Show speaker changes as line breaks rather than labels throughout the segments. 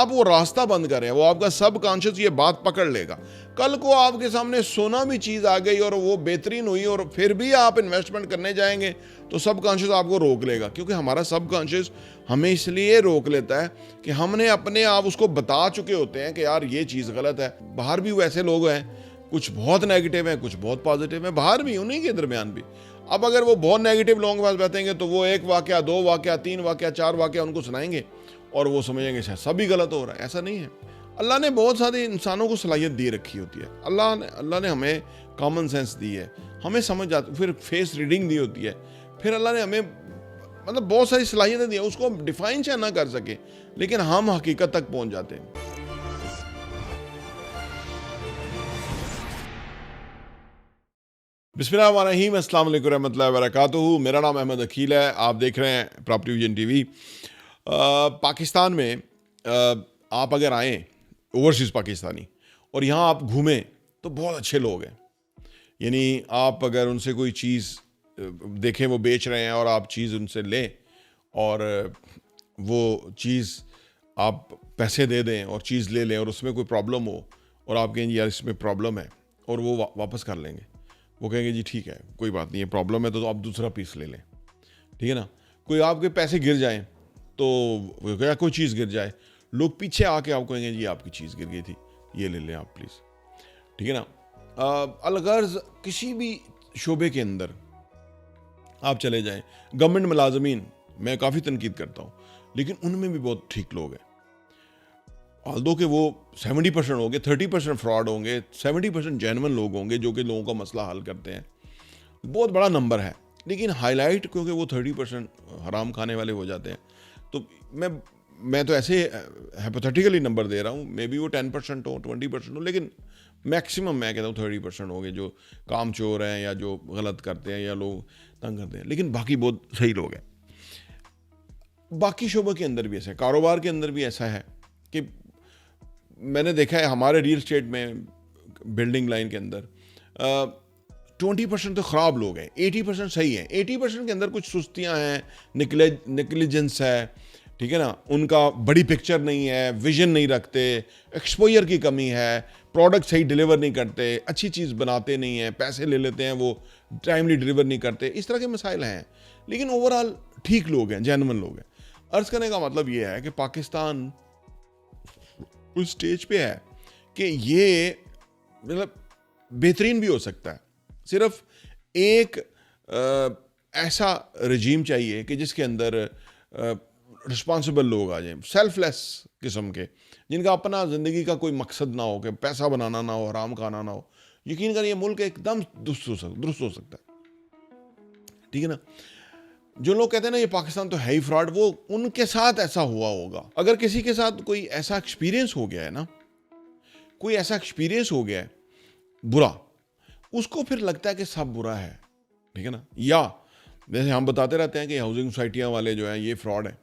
आप वो रास्ता बंद करें, वो आपका सब कॉन्शियस ये बात पकड़ लेगा। कल को आपके सामने सोना भी चीज़ आ गई और वो बेहतरीन हुई और फिर भी आप इन्वेस्टमेंट करने जाएंगे तो सब कॉन्शियस आपको रोक लेगा, क्योंकि हमारा सब कॉन्शियस हमें इसलिए रोक लेता है कि हमने अपने आप उसको बता चुके होते हैं कि यार ये चीज़ गलत है। बाहर भी वैसे लोग हैं, कुछ बहुत नेगेटिव हैं, कुछ बहुत पॉजिटिव हैं, बाहर भी उन्हीं के दरमियान भी। अब अगर वो बहुत नेगेटिव लोगों के पास बैठेंगे तो वो एक वाकया, दो वाकया, तीन वाकया, चार वाकया उनको सुनाएंगे और वो समझेंगे शायद सभी गलत हो रहा है। ऐसा नहीं है। अल्लाह ने बहुत सारे इंसानों को सलाहियत दे रखी होती है। अल्लाह ने हमें कॉमन सेंस दी है, हमें समझ आती, फिर फेस रीडिंग दी होती है, फिर अल्लाह ने हमें मतलब बहुत सारी सलाहियतें दी हैं। उसको हम डिफाइन चाहे ना कर सके, लेकिन हम हकीकत तक पहुंच जाते हैं। बिस्मिल्लाहिर्रहमानिर्रहीम, अस्सलाम वालेकुम रहमतुल्लाहि व बरकातुहू। मेरा नाम अहमद अकील है, आप देख रहे हैं प्रॉपर्टी विजन टीवी। पाकिस्तान में आप अगर आएँ, ओवरसीज़ पाकिस्तानी, और यहाँ आप घूमें तो बहुत अच्छे लोग हैं। यानी आप अगर उनसे कोई चीज़ देखें वो बेच रहे हैं और आप चीज़ उनसे लें और वो चीज़ आप पैसे दे दें और चीज़ ले लें और उसमें कोई प्रॉब्लम हो और आप कहेंगे यार इसमें प्रॉब्लम है, और वो वापस कर लेंगे। वो कहेंगे जी ठीक है, कोई बात नहीं है, प्रॉब्लम है तो आप दूसरा पीस ले लें, ठीक है ना। कोई आपके पैसे गिर जाएं तो या कोई चीज़ गिर जाए, लोग पीछे आके आपको कहेंगे जी आपकी चीज़ गिर गई थी, ये ले लें आप प्लीज़, ठीक है ना। अलगर्ज किसी भी शोबे के अंदर आप चले जाएं, गवर्नमेंट मुलाजमीन मैं काफ़ी तनकीद करता हूँ, लेकिन उनमें भी बहुत ठीक लोग हैं। ऑल्दो कि वो 70% होंगे, 30% फ्रॉड होंगे, 70% जेन्युइन लोग होंगे जो कि लोगों का मसला हल करते हैं, बहुत बड़ा नंबर है। लेकिन हाईलाइट क्योंकि वो 30% हराम खाने वाले हो जाते हैं, तो मैं तो ऐसे हाइपोथेटिकली नंबर दे रहा हूँ, मे बी वो 10% हो, 20% हो, लेकिन मैक्सिमम मैं कहता हूँ 30% होंगे जो काम चोर हैं या जो गलत करते हैं या लोग तंग करते हैं, लेकिन बाकी बहुत सही लोग हैं। बाकी शोबों के अंदर भी ऐसा है, कारोबार के अंदर भी ऐसा है कि मैंने देखा है हमारे रियल एस्टेट में बिल्डिंग लाइन के अंदर 20% तो ख़राब लोग हैं, 80% सही है। 80% के अंदर कुछ सुस्तियां हैं, निगलिजेंस है, ठीक है ना, उनका बड़ी पिक्चर नहीं है, विजन नहीं रखते, एक्सपोजर की कमी है, प्रोडक्ट सही डिलीवर नहीं करते, अच्छी चीज़ बनाते नहीं हैं, पैसे ले लेते हैं, वो टाइमली डिलीवर नहीं करते, इस तरह के मसाइल हैं। लेकिन ओवरऑल ठीक लोग हैं, जेन्युइन लोग हैं। अर्ज़ करने का मतलब ये है कि पाकिस्तान उस स्टेज पे है कि ये मतलब बेहतरीन भी हो सकता है। सिर्फ एक ऐसा रजीम चाहिए कि जिसके अंदर रिस्पॉन्सिबल लोग आ जाएं, सेल्फलेस किस्म के, जिनका अपना ज़िंदगी का कोई मकसद ना हो, कि पैसा बनाना ना हो, हराम खाना ना हो। यकीन करिए मुल्क एकदम दुरुस्त हो सकता है, ठीक है ना। जो लोग कहते हैं ना ये पाकिस्तान तो है ही फ्रॉड, वो उनके साथ ऐसा हुआ होगा। अगर किसी के साथ कोई ऐसा एक्सपीरियंस हो गया है ना, कोई ऐसा एक्सपीरियंस हो गया है बुरा, उसको फिर लगता है कि सब बुरा है, ठीक है ना। या जैसे हम बताते रहते हैं कि हाउसिंग सोसाइटियाँ वाले जो हैं ये फ्रॉड है।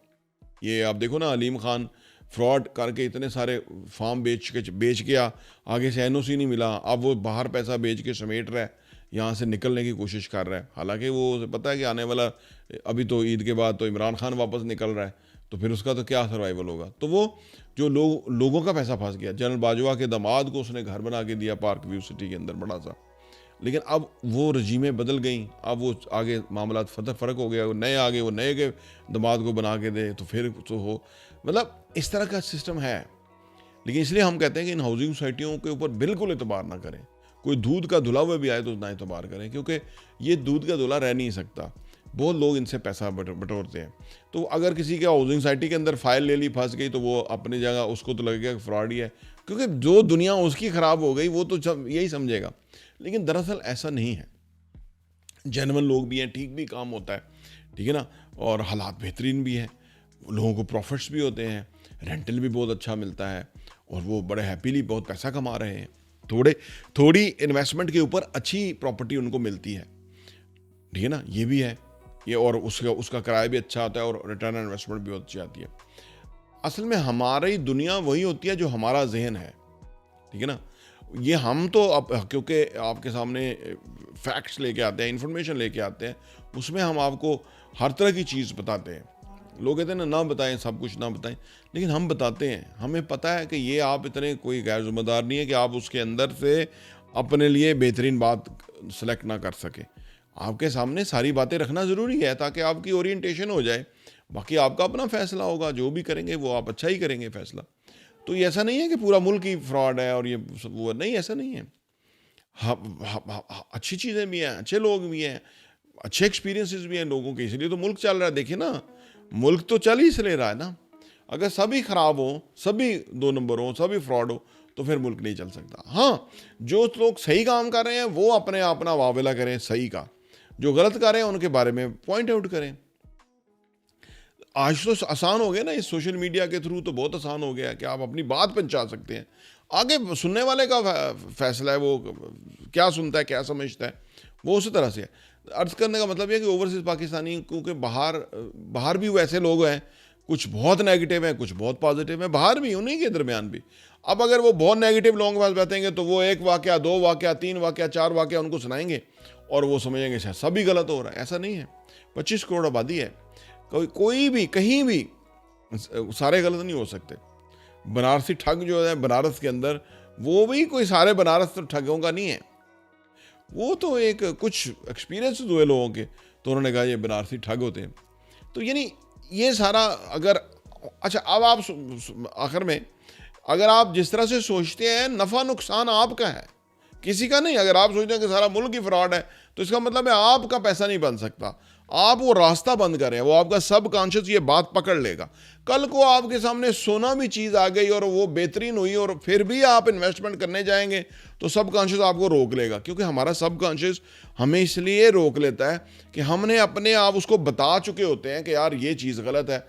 ये आप देखो ना, अलीम खान फ्रॉड करके इतने सारे फार्म बेच के आगे से NOC नहीं मिला, अब वो बाहर पैसा बेच के समेट रहा है, यहाँ से निकलने की कोशिश कर रहा है। हालांकि वो पता है कि आने वाला अभी तो ईद के बाद तो इमरान खान वापस निकल रहा है, तो फिर उसका तो क्या सर्वाइवल होगा। तो वो जो लोगों का पैसा फंस गया। जनरल बाजवा के दामाद को उसने घर बना के दिया पार्क व्यू सिटी के अंदर बड़ा सा, लेकिन अब वो रजीमें बदल गई, अब वो आगे मामला फ़र्क हो गया, वो नए आगे, वो नए के दामाद को बना के दे तो फिर तो हो, मतलब इस तरह का सिस्टम है। लेकिन इसलिए हम कहते हैं कि इन हाउसिंग सोसाइटियों के ऊपर बिल्कुल एतबार ना करें। कोई दूध का धुला हुआ भी आए तो ना एतबार करें, क्योंकि ये दूध का धुला रह नहीं सकता। बहुत लोग इनसे पैसा बटोरते हैं। तो अगर किसी के हाउसिंग सोसाइटी के अंदर फाइल ले ली, फंस गई, तो वो अपनी जगह उसको तो लगेगा फ्रॉड ही है, क्योंकि जो दुनिया उसकी ख़राब हो गई वो तो यही समझेगा। लेकिन दरअसल ऐसा नहीं है, जेन्युइन लोग भी हैं, ठीक भी काम होता है, ठीक है ना, और हालात बेहतरीन भी हैं, लोगों को प्रॉफिट्स भी होते हैं, रेंटल भी बहुत अच्छा मिलता है और वो बड़े हैप्पीली बहुत पैसा कमा रहे हैं। थोड़ी इन्वेस्टमेंट के ऊपर अच्छी प्रॉपर्टी उनको मिलती है, ठीक है ना, ये भी है ये, और उसका किराया भी अच्छा आता है और रिटर्न ऑन इन्वेस्टमेंट भी बहुत अच्छी आती है। असल में हमारी दुनिया वही होती है जो हमारा जहन है, ठीक है ना। ये हम तो अब क्योंकि आपके सामने फैक्ट्स लेके आते हैं, इन्फॉर्मेशन लेके आते हैं, उसमें हम आपको हर तरह की चीज़ बताते हैं, लोग कहते हैं ना बताएं, सब कुछ ना बताएं, लेकिन हम बताते हैं। हमें पता है कि ये आप इतने कोई गैर जिम्मेदार नहीं है कि आप उसके अंदर से अपने लिए बेहतरीन बात सेलेक्ट ना कर सके। आपके सामने सारी बातें रखना ज़रूरी है ताकि आपकी ओरिएंटेशन हो जाए। बाकी आपका अपना फैसला होगा, जो भी करेंगे वो आप अच्छा ही करेंगे फैसला। तो ये ऐसा नहीं है कि पूरा मुल्क ही फ्रॉड है और ये वो नहीं, ऐसा नहीं है। अच्छी चीज़ें भी हैं, अच्छे लोग भी हैं, अच्छे एक्सपीरियंसेस भी हैं लोगों के, इसलिए तो मुल्क चल रहा है। देखिए ना, मुल्क तो चल ही इसलिए रहा है ना। अगर सभी खराब हो, सभी 2 नंबर हो, सभी फ्रॉड हो, तो फिर मुल्क नहीं चल सकता। हाँ, जो लोग सही काम कर रहे हैं वो अपने अपना वावेला करें सही का, जो गलत कर रहे हैं उनके बारे में पॉइंट आउट करें। आज तो आसान हो गया ना, इस सोशल मीडिया के थ्रू तो बहुत आसान हो गया कि आप अपनी बात पहुंचा सकते हैं। आगे सुनने वाले का फैसला है, वो क्या सुनता है, क्या समझता है, वो उसी तरह से है। अर्ज करने का मतलब यह कि ओवरसीज़ पाकिस्तानी, क्योंकि बाहर भी वैसे लोग हैं, कुछ बहुत नेगेटिव हैं, कुछ बहुत पॉजिटिव हैं, बाहर भी, उन्हीं के दरमियान भी। अब अगर वो बहुत नेगेटिव लोगों के पास बैठेंगे तो वो 1 वाक़या, 2 वाक़या, 3 वाक़या, 4 वाक़या उनको सुनाएंगे और वो समझेंगे शायद सभी गलत हो रहा है। ऐसा नहीं है। 25 करोड़ आबादी है, कोई भी कहीं भी सारे गलत नहीं हो सकते। बनारसी ठग जो है बनारस के अंदर, वो भी कोई सारे बनारस तो ठगों का नहीं है, वो तो एक कुछ एक्सपीरियंस हुए लोगों के, तो उन्होंने कहा ये बनारसी ठग होते हैं। तो यानी ये सारा अगर, अच्छा अब आप आखिर में अगर आप जिस तरह से सोचते हैं, नफ़ा नुकसान आपका है, किसी का नहीं। अगर आप सोचते हैं कि सारा मुल्क ही फ्रॉड है, तो इसका मतलब है आपका पैसा नहीं बन सकता। आप वो रास्ता बंद करें, वो आपका सब कॉन्शियस ये बात पकड़ लेगा। कल को आपके सामने सोना भी चीज़ आ गई और वो बेहतरीन हुई और फिर भी आप इन्वेस्टमेंट करने जाएंगे, तो सब कॉन्शियस आपको रोक लेगा। क्योंकि हमारा सब कॉन्शियस हमें इसलिए रोक लेता है कि हमने अपने आप उसको बता चुके होते हैं कि यार ये चीज़ गलत है।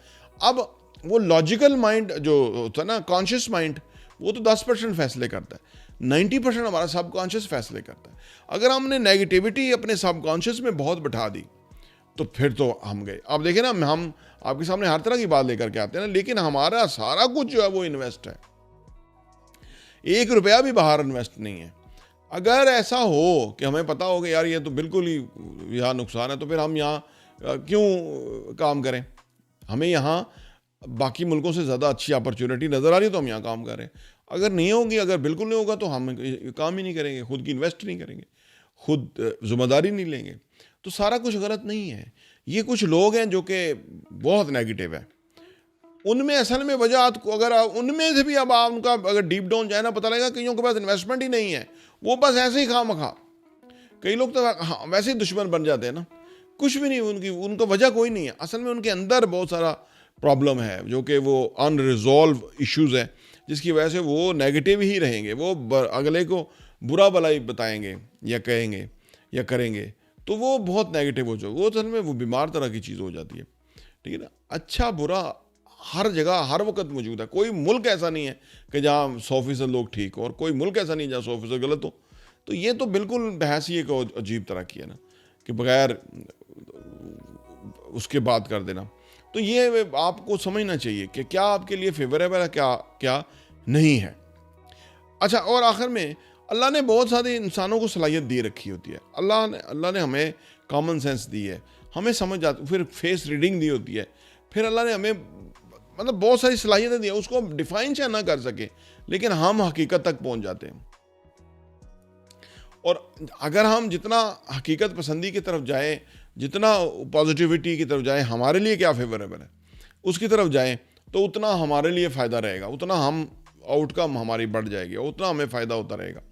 अब वो लॉजिकल माइंड जो होता है ना, कॉन्शियस माइंड, वो तो 10% फैसले करता है, 90% हमारा सबकॉन्शियस फैसले करता है। अगर हमने नेगेटिविटी अपने सबकॉन्शियस में बहुत बिठा दी तो फिर तो हम गए। अब देखिए ना, हम आपके सामने हर तरह की बात लेकर के आते हैं ना, लेकिन हमारा सारा कुछ जो है वो इन्वेस्ट है, 1 रुपया भी बाहर इन्वेस्ट नहीं है। अगर ऐसा हो कि हमें पता हो कि यार ये तो बिल्कुल ही यहाँ नुकसान है, तो फिर हम यहाँ क्यों काम करें? हमें यहाँ बाकी मुल्कों से ज़्यादा अच्छी अपॉर्चुनिटी नज़र आ रही है तो हम यहाँ काम करें। अगर नहीं होगी, अगर बिल्कुल नहीं होगा, तो हम काम ही नहीं करेंगे, खुद की इन्वेस्ट नहीं करेंगे, खुद जिम्मेदारी नहीं लेंगे। तो सारा कुछ गलत नहीं है। ये कुछ लोग हैं जो कि बहुत नेगेटिव है, उनमें असल में वजह अगर उनमें से भी अब आप उनका अगर डीप डाउन जाए ना, पता लगेगा कईयों के पास इन्वेस्टमेंट ही नहीं है, वो बस ऐसे ही खामखा। कई लोग तो हाँ, वैसे ही दुश्मन बन जाते हैं ना, कुछ भी नहीं, उनका वजह कोई नहीं है। असल में उनके अंदर बहुत सारा प्रॉब्लम है जो कि वो अनरिजॉल्व इश्यूज़ है, जिसकी वजह से वो नेगेटिव ही रहेंगे। वो अगले को बुरा भलाई बताएंगे या कहेंगे या करेंगे, तो वो बहुत नेगेटिव हो जाए, वो असल में वो बीमार तरह की चीज़ हो जाती है। ठीक है ना। अच्छा बुरा हर जगह हर वक्त मौजूद है। कोई मुल्क ऐसा नहीं है कि जहाँ 100% लोग ठीक हो और कोई मुल्क ऐसा नहीं जहाँ 100% गलत हो। तो ये तो बिल्कुल बहस ही एक अजीब तरह की है ना, कि बगैर उसके बात कर देना। तो ये आपको समझना चाहिए कि क्या आपके लिए फेवरेबल है, क्या क्या नहीं है। अच्छा, और आखिर में अल्लाह ने बहुत सारे इंसानों को सलाहियत दे रखी होती है। अल्लाह ने हमें कॉमन सेंस दी है, हमें समझ आती, फिर फेस रीडिंग दी होती है, फिर अल्लाह ने हमें मतलब बहुत सारी सलाहियतें दी है। उसको हम डिफाइन चाहे ना कर सके, लेकिन हम हकीकत तक पहुंच जाते हैं। और अगर हम जितना हकीकत पसंदी की तरफ जाएं, जितना पॉजिटिविटी की तरफ जाएं, हमारे लिए क्या फेवरेबल है उसकी तरफ जाएं, तो उतना हमारे लिए फ़ायदा रहेगा, उतना हम आउटकम हमारी बढ़ जाएगी, उतना हमें फ़ायदा होता रहेगा।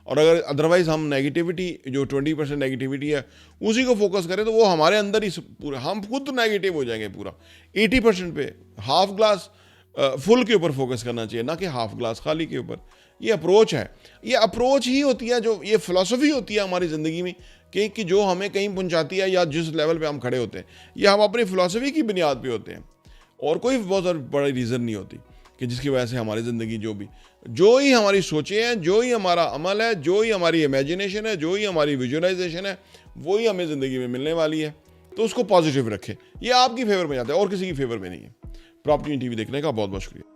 और अगर अदरवाइज़ हम नेगेटिविटी, जो 20% नेगेटिविटी है, उसी को फोकस करें, तो वो हमारे अंदर ही पूरा, हम खुद नेगेटिव हो जाएंगे पूरा। 80% पे, हाफ ग्लास फुल के ऊपर फोकस करना चाहिए, ना कि हाफ ग्लास खाली के ऊपर। ये अप्रोच है, ये अप्रोच ही होती है, जो ये फ़िलासफ़ी होती है हमारी ज़िंदगी में कि जो हमें कहीं पहुंचाती है, या जिस लेवल पे हम खड़े होते हैं, ये हम अपनी फ़िलासफ़ी की बुनियाद पे होते हैं। और कोई बहुत बड़ी रीज़न नहीं होती कि जिसकी वजह से हमारी ज़िंदगी जो ही हमारी सोचें हैं, जो ही हमारा अमल है, जो ही हमारी इमेजिनेशन है, जो ही हमारी विजुअलाइजेशन है, वो ही हमें ज़िंदगी में मिलने वाली है। तो उसको पॉजिटिव रखें। ये आपकी फेवर में जाता है और किसी की फेवर में नहीं है। प्रॉपर्टी टीवी देखने का बहुत बहुत शुक्रिया।